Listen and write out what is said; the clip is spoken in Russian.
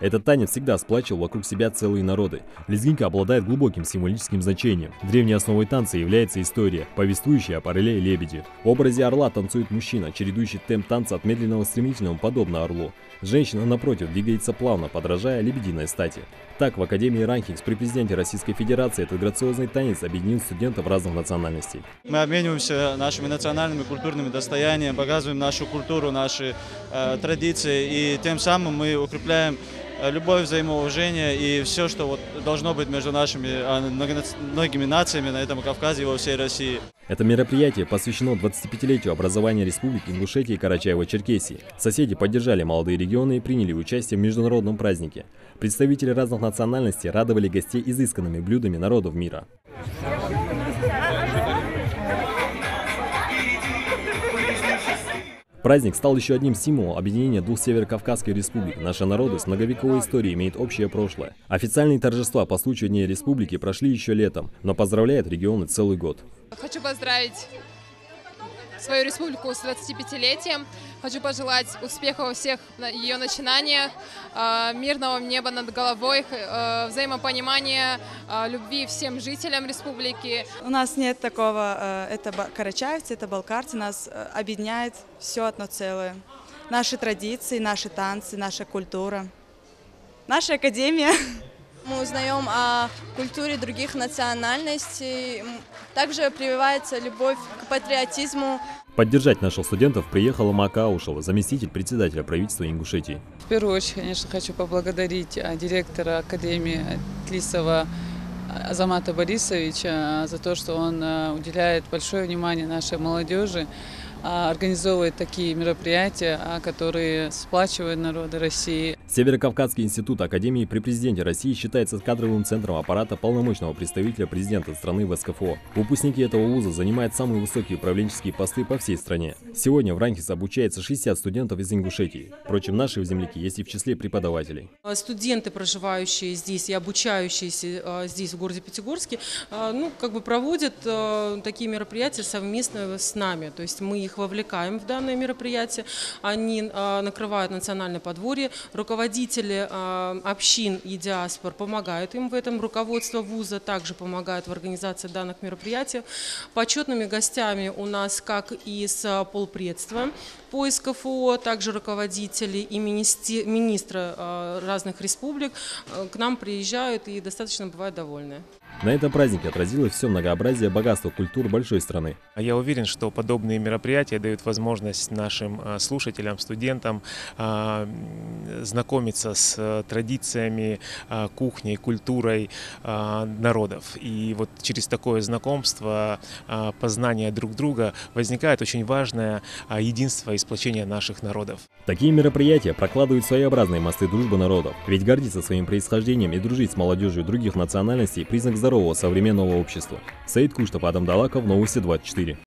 Этот танец всегда сплачивал вокруг себя целые народы. Лезгинка обладает глубоким символическим значением. Древней основой танца является история, повествующая о орле и лебеде. В образе орла танцует мужчина, чередующий темп танца от медленного к стремительному, подобно орлу. Женщина, напротив, двигается плавно, подражая лебединой стати. Так, в Академии Ранхикс при президенте Российской Федерации этот грациозный танец объединил студентов разных национальностей. Мы обмениваемся нашими национальными культурными достояниями, показываем нашу культуру, наши традиции, и тем самым мы укрепляем любовь, взаимоуважение и все, что вот должно быть между нашими многими нациями на этом Кавказе и во всей России. Это мероприятие посвящено 25-летию образования Республики Ингушетии и Карачаево-Черкесии. Соседи поддержали молодые регионы и приняли участие в международном празднике. Представители разных национальностей радовали гостей изысканными блюдами народов мира. Праздник стал еще одним символом объединения двух северокавказских республик. Наши народы с многовековой историей имеют общее прошлое. Официальные торжества по случаю Дня Республики прошли еще летом, но поздравляют регионы целый год. Хочу поздравить свою республику с 25-летием. Хочу пожелать успеха во всех ее начинаниях, мирного неба над головой, взаимопонимания, любви всем жителям республики. У нас нет такого, это карачаевцы, это балкарцы, нас объединяет все одно целое. Наши традиции, наши танцы, наша культура, наша академия. Мы узнаем о культуре других национальностей, также прививается любовь к патриотизму. Поддержать наших студентов приехала Мака Аушева, заместитель председателя правительства Ингушетии. В первую очередь, конечно, хочу поблагодарить директора Академии Тлисова Азамата Борисовича за то, что он уделяет большое внимание нашей молодежи, организовывает такие мероприятия, которые сплачивают народы России. Северокавказский институт Академии при президенте России считается кадровым центром аппарата полномочного представителя президента страны в СКФО. Выпускники этого вуза занимают самые высокие управленческие посты по всей стране. Сегодня в Ранхикс обучается 60 студентов из Ингушетии. Впрочем, наши земляки есть и в числе преподавателей. Студенты, проживающие здесь и обучающиеся здесь, в городе Пятигорске, проводят такие мероприятия совместно с нами. То есть мы их вовлекаем в данное мероприятие, они накрывают национальное подворье, руководители общин и диаспор помогают им в этом, руководство вуза также помогает в организации данных мероприятий. Почетными гостями у нас как из полпредства по СКФО, также руководители и министры разных республик к нам приезжают и достаточно бывают довольны. На этом празднике отразилось все многообразие богатства культур большой страны. Я уверен, что подобные мероприятия дают возможность нашим слушателям, студентам знакомиться с традициями, кухней, культурой народов. И вот через такое знакомство, познание друг друга возникает очень важное единство и сплочение наших народов. Такие мероприятия прокладывают своеобразные мосты дружбы народов. Ведь гордиться своим происхождением и дружить с молодежью других национальностей – признак здорового современного общества. Саид Куштов, Адам Далаков, Новости 24.